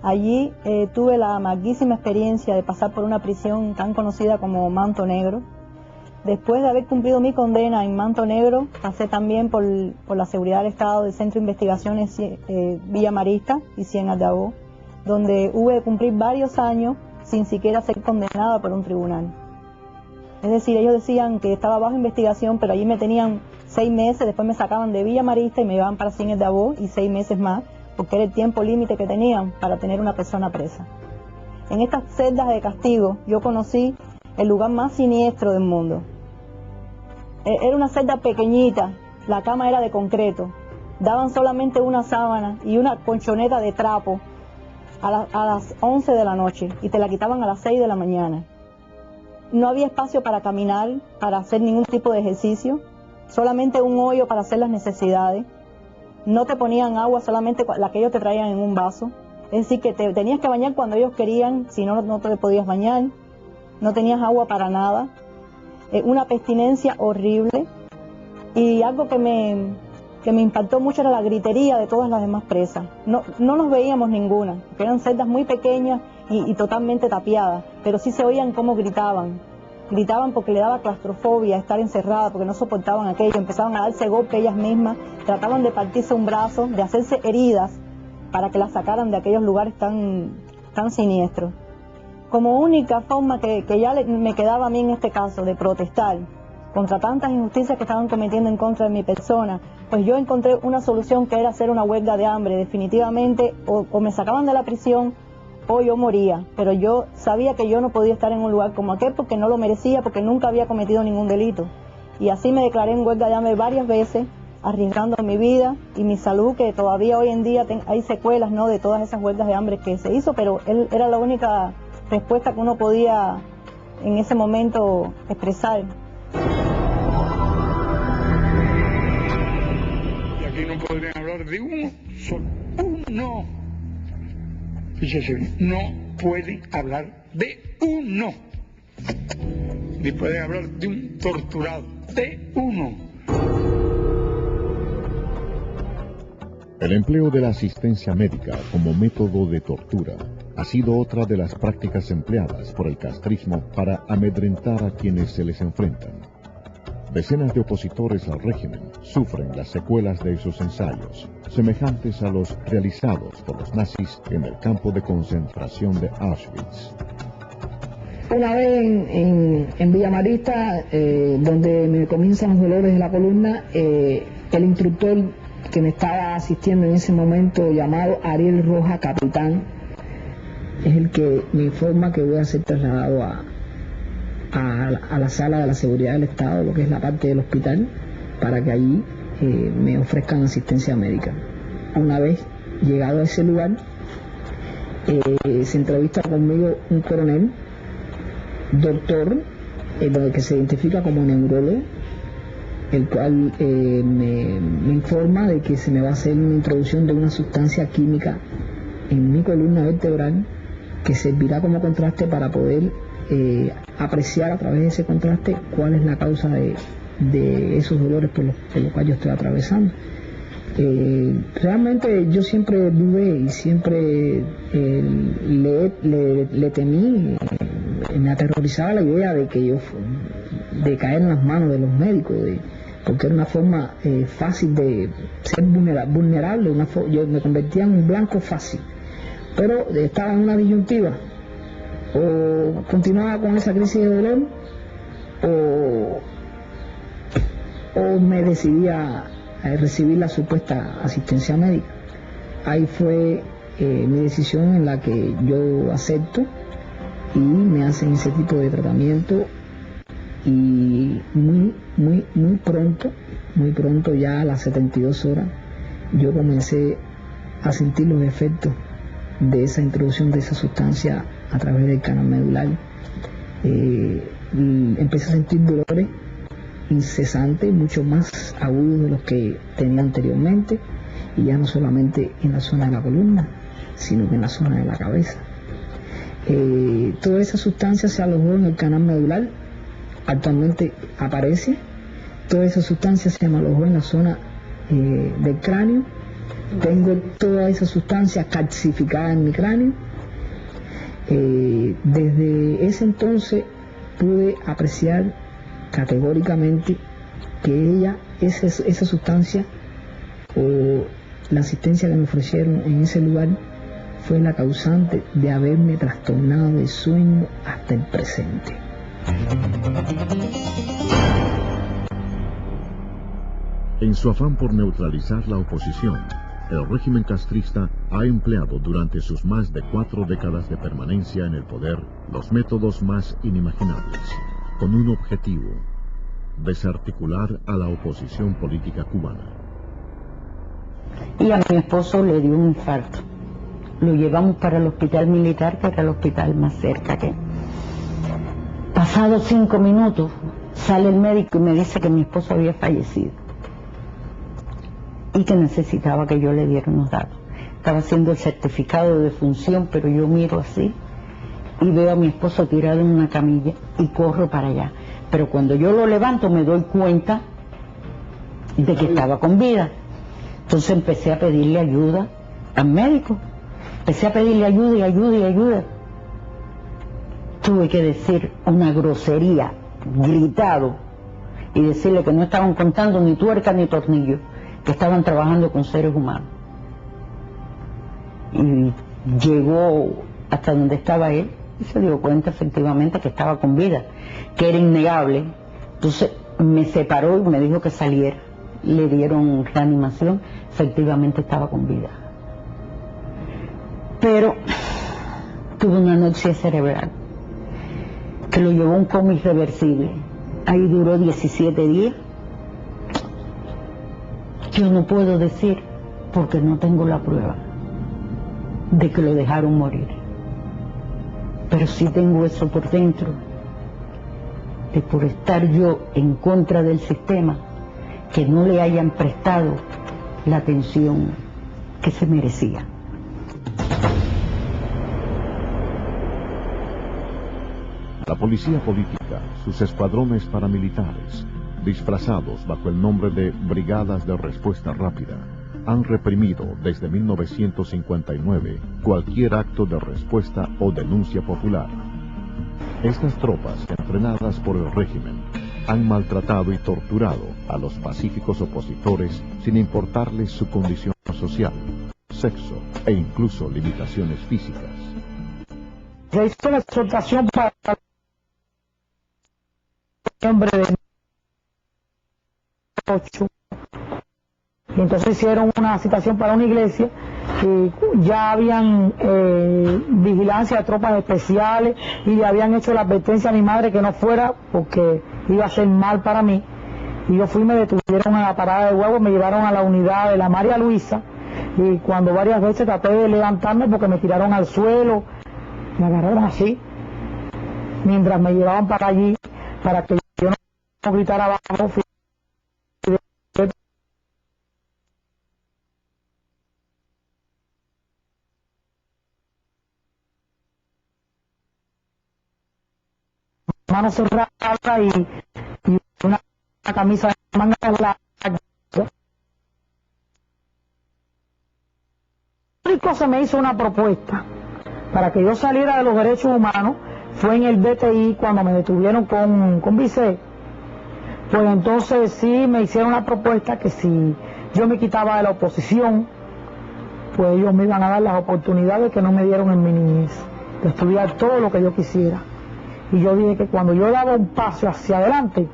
Allí tuve la amarguísima experiencia de pasar por una prisión tan conocida como Manto Negro. Después de haber cumplido mi condena en Manto Negro, pasé también por la seguridad del Estado del Centro de Investigaciones Villa Marista y Ciénaga de Agó, donde hubo de cumplir varios años sin siquiera ser condenada por un tribunal. Es decir, ellos decían que estaba bajo investigación, pero allí me tenían 6 meses, después me sacaban de Villa Marista y me llevaban para Ciénaga de Agó y 6 meses más, porque era el tiempo límite que tenían para tener una persona presa. En estas celdas de castigo yo conocí el lugar más siniestro del mundo. Era una celda pequeñita, la cama era de concreto, daban solamente una sábana y una colchoneta de trapo a las 11 de la noche y te la quitaban a las 6 de la mañana. No había espacio para caminar, para hacer ningún tipo de ejercicio, solamente un hoyo para hacer las necesidades. No te ponían agua, solamente la que ellos te traían en un vaso. Es decir, que te tenías que bañar cuando ellos querían, si no, no te podías bañar. No tenías agua para nada. Una abstinencia horrible. Y algo que me impactó mucho era la gritería de todas las demás presas. No nos veíamos ninguna, porque eran celdas muy pequeñas y totalmente tapiadas, pero sí se oían cómo gritaban. Gritaban porque le daba claustrofobia estar encerrada, porque no soportaban aquello, empezaban a darse golpes ellas mismas, trataban de partirse un brazo, de hacerse heridas para que las sacaran de aquellos lugares tan siniestros. Como única forma que ya me quedaba a mí en este caso de protestar contra tantas injusticias que estaban cometiendo en contra de mi persona, pues yo encontré una solución que era hacer una huelga de hambre. Definitivamente o me sacaban de la prisión o yo moría, pero yo sabía que yo no podía estar en un lugar como aquel porque no lo merecía, porque nunca había cometido ningún delito. Y así me declaré en huelga de hambre varias veces, arriesgando mi vida y mi salud, que todavía hoy en día hay secuelas, ¿no?, de todas esas huelgas de hambre que se hizo, pero era la única respuesta que uno podía en ese momento expresar. Y aquí nos podrían hablar de uno solo. Uno. Fíjese bien, no pueden hablar de uno. Ni pueden hablar de un torturado, de uno. El empleo de la asistencia médica como método de tortura ha sido otra de las prácticas empleadas por el castrismo para amedrentar a quienes se les enfrentan. Decenas de opositores al régimen sufren las secuelas de esos ensayos, semejantes a los realizados por los nazis en el campo de concentración de Auschwitz. Una vez en Villa Marista, donde me comienzan los dolores de la columna, el instructor que me estaba asistiendo en ese momento, llamado Ariel Roja Capitán, es el que me informa que voy a ser trasladado a la sala de la seguridad del Estado, lo que es la parte del hospital, para que allí me ofrezcan asistencia médica. Una vez llegado a ese lugar, se entrevista conmigo un coronel, doctor, que se identifica como neurólogo, el cual me informa de que se me va a hacer una introducción de una sustancia química en mi columna vertebral que servirá como contraste para poder apreciar a través de ese contraste cuál es la causa de esos dolores por los cuales yo estoy atravesando. Realmente yo siempre dudé y siempre le temí, me aterrorizaba la idea de que de caer en las manos de los médicos, porque era una forma fácil de ser vulnerable, yo me convertía en un blanco fácil, pero estaba en una disyuntiva: o continuaba con esa crisis de dolor o me decidía a recibir la supuesta asistencia médica. Ahí fue mi decisión, en la que yo acepto y me hacen ese tipo de tratamiento, y muy pronto, ya a las 72 horas, yo comencé a sentir los efectos de esa introducción de esa sustancia a través del canal medular. Empecé a sentir dolores incesantes, mucho más agudos de los que tenía anteriormente, y ya no solamente en la zona de la columna, sino que en la zona de la cabeza. Toda esa sustancia se alojó en el canal medular, actualmente aparece. Toda esa sustancia se me alojó en la zona del cráneo. Tengo toda esa sustancia calcificada en mi cráneo. Desde ese entonces pude apreciar categóricamente que esa sustancia, o la asistencia que me ofrecieron en ese lugar, fue la causante de haberme trastornado de sueño hasta el presente. En su afán por neutralizar la oposición, el régimen castrista ha empleado durante sus más de 4 décadas de permanencia en el poder los métodos más inimaginables, con un objetivo: desarticular a la oposición política cubana. Y a mi esposo le dio un infarto. Lo llevamos para el hospital militar, que era el hospital más cerca que. Pasados 5 minutos, sale el médico y me dice que mi esposo había fallecido y que necesitaba que yo le diera unos datos. Estaba haciendo el certificado de defunción, pero yo miro así y veo a mi esposo tirado en una camilla y corro para allá. Pero cuando yo lo levanto me doy cuenta de que estaba con vida. Entonces empecé a pedirle ayuda al médico. Empecé a pedirle ayuda y ayuda y ayuda. Tuve que decir una grosería, gritado, y decirle que no estaban contando ni tuerca ni tornillo, que estaban trabajando con seres humanos. Y llegó hasta donde estaba él y se dio cuenta efectivamente que estaba con vida, que era innegable. Entonces me separó y me dijo que saliera. Le dieron reanimación, efectivamente estaba con vida. Pero tuvo una anoxia cerebral que lo llevó a un coma irreversible. Ahí duró 17 días. Yo no puedo decir, porque no tengo la prueba de que lo dejaron morir, pero sí tengo eso por dentro, de por estar yo en contra del sistema, que no le hayan prestado la atención que se merecía. La policía política, sus escuadrones paramilitares, disfrazados bajo el nombre de Brigadas de Respuesta Rápida, han reprimido desde 1959 cualquier acto de respuesta o denuncia popular. Estas tropas, entrenadas por el régimen, han maltratado y torturado a los pacíficos opositores sin importarles su condición social, sexo e incluso limitaciones físicas. Se hizo la exhortación para noviembre de 2008. Y entonces hicieron una citación para una iglesia y ya habían vigilancia de tropas especiales y le habían hecho la advertencia a mi madre que no fuera porque iba a ser mal para mí. Y yo fui, me detuvieron en la parada de huevos, me llevaron a la unidad de la María Luisa y cuando varias veces traté de levantarme porque me tiraron al suelo, me agarraron así, mientras me llevaban para allí para que yo no gritara abajo. Mano cerrada y una camisa de manga larga. Se me hizo una propuesta para que yo saliera de los derechos humanos, fue en el DTI cuando me detuvieron con Vicé. Pues entonces sí me hicieron una propuesta que si yo me quitaba de la oposición, pues ellos me iban a dar las oportunidades que no me dieron en mi niñez, de estudiar todo lo que yo quisiera. Y yo dije que cuando yo daba un paso hacia adelante,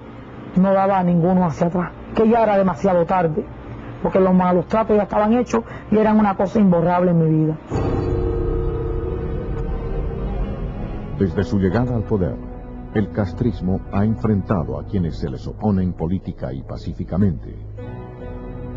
no daba ninguno hacia atrás, que ya era demasiado tarde, porque los malos tratos ya estaban hechos y eran una cosa imborrable en mi vida. Desde su llegada al poder, el castrismo ha enfrentado a quienes se les oponen política y pacíficamente.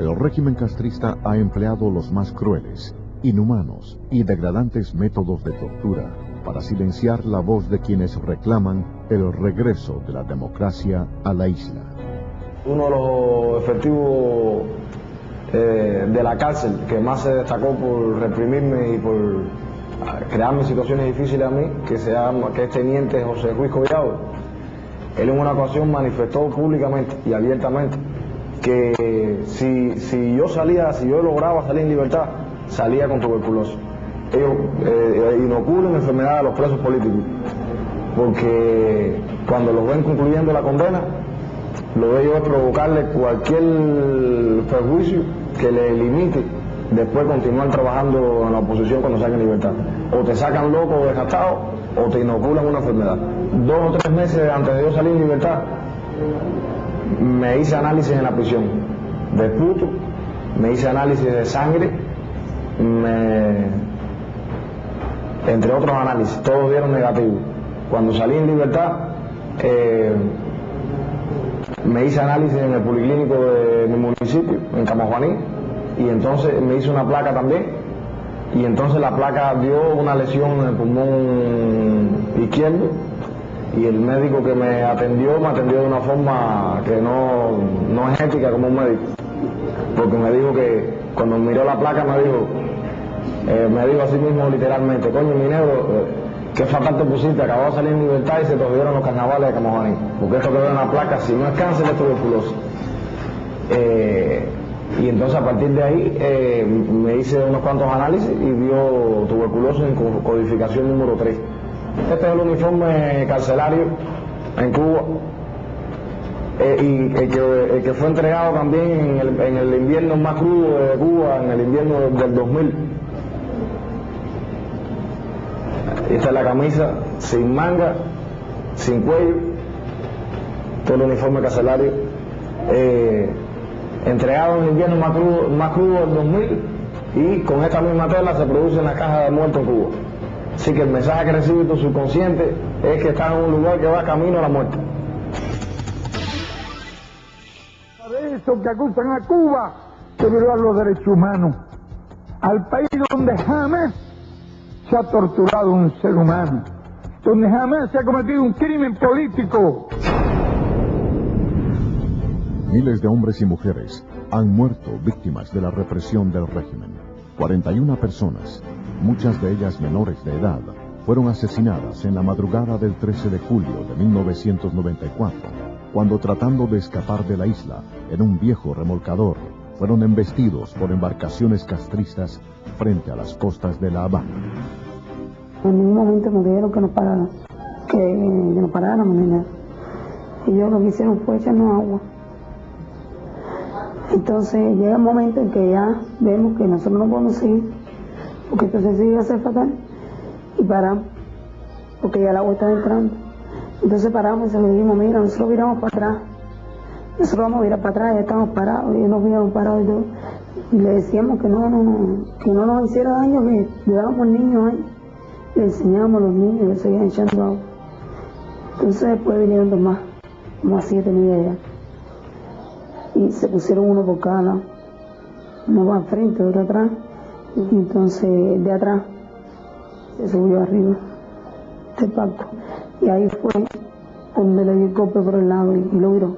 El régimen castrista ha empleado los más crueles, inhumanos y degradantes métodos de tortura para silenciar la voz de quienes reclaman el regreso de la democracia a la isla. Uno de los efectivos de la cárcel que más se destacó por reprimirme y por crearme situaciones difíciles a mí, que es teniente José Ruiz Collado, él en una ocasión manifestó públicamente y abiertamente que si yo lograba salir en libertad, salía con tuberculosis. Ellos inoculan enfermedad a los presos políticos, porque cuando los ven concluyendo la condena, lo de ellos es provocarle cualquier perjuicio que le limite después continuar trabajando en la oposición cuando salgan en libertad. O te sacan loco o desgastado, o te inoculan una enfermedad. 2 o 3 meses antes de yo salir en libertad, me hice análisis en la prisión de puto, me hice análisis de sangre, entre otros análisis, todos dieron negativo. Cuando salí en libertad, me hice análisis en el policlínico de mi municipio, en Camajuaní, y entonces me hice una placa también, y entonces la placa dio una lesión en el pulmón izquierdo, y el médico que me atendió de una forma que no es ética como un médico, porque me dijo que cuando miró la placa me dijo así mismo literalmente: coño, mi negro, qué fatal te pusiste, acababa de salir en libertad y se te olvidaron los carnavales de Camajuaní, porque esto que veo en la placa, si no es cáncer, es tuberculosis. Y entonces a partir de ahí me hice unos cuantos análisis y dio tuberculosis en codificación número 3. Este es el uniforme carcelario en Cuba, y el que fue entregado también en el invierno más crudo de Cuba, en el invierno del 2000. Esta es la camisa sin manga, sin cuello, todo el uniforme carcelario, entregado en el invierno más crudo del 2000, y con esta misma tela se produce en la caja de muertos en Cuba. Así que el mensaje que recibe tu subconsciente es que estás en un lugar que va camino a la muerte. De esos que acusan a Cuba de violar los derechos humanos, al país donde jamás se ha torturado un ser humano, donde jamás se ha cometido un crimen político. Miles de hombres y mujeres han muerto víctimas de la represión del régimen. 41 personas, muchas de ellas menores de edad, fueron asesinadas en la madrugada del 13 de julio de 1994, cuando tratando de escapar de la isla en un viejo remolcador, fueron embestidos por embarcaciones castristas frente a las costas de La Habana. En ningún momento nos dijeron que nos pararan, que nos paráramos ni nada. Ellos lo que hicieron fue echarnos agua. Entonces llega el momento en que ya vemos que nosotros no podemos seguir, porque entonces sí iba a ser fatal, y paramos, porque ya el agua estaba entrando. Entonces paramos y se lo dijimos, mira, nosotros viramos para atrás, nosotros vamos a virar para atrás, ya estamos parados, y ellos nos vieron parados y todo. Y le decíamos que no nos hiciera daño, que llevábamos niños ahí, le enseñábamos a los niños que seguían echando agua. Entonces después vinieron dos más, como a 7 niños allá. Y se pusieron uno por cada lado, uno va al frente, otro atrás, y entonces de atrás se subió arriba del barco, y ahí fue donde le dio el golpe por el lado y lo viró.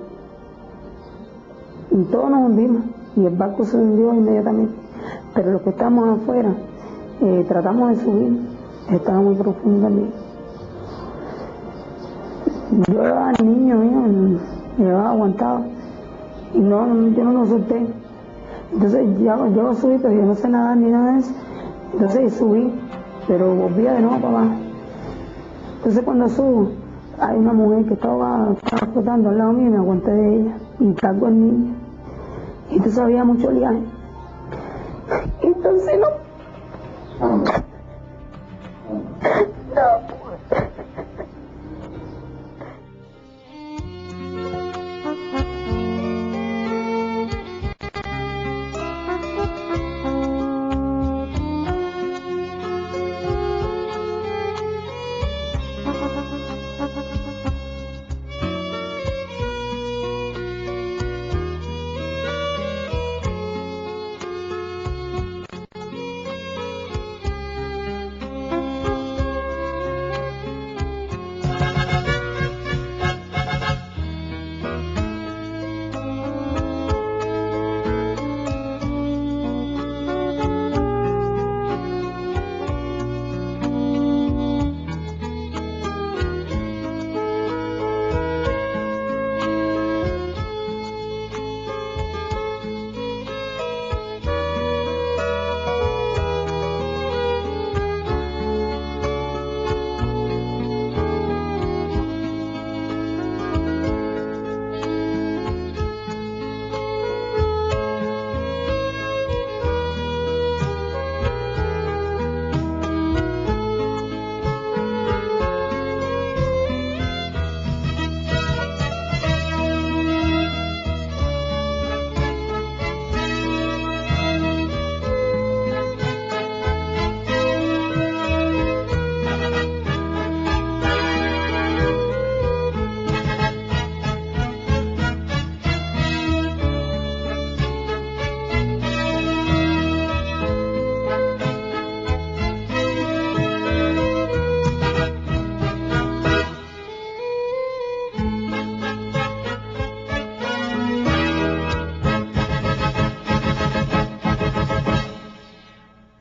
Y todos nos hundimos, y el barco se hundió inmediatamente, pero los que estábamos afuera tratamos de subir, estaba muy profundo también. Yo llevaba al niño mío, llevaba aguantado, y yo no lo solté. Entonces yo subí, pero yo no sé nadar ni nada de eso. Entonces subí, pero volvía de nuevo para abajo. Entonces cuando subo, hay una mujer que estaba flotando al lado mío y me aguanté de ella y cargo al niño. Y entonces había mucho oleaje. Entonces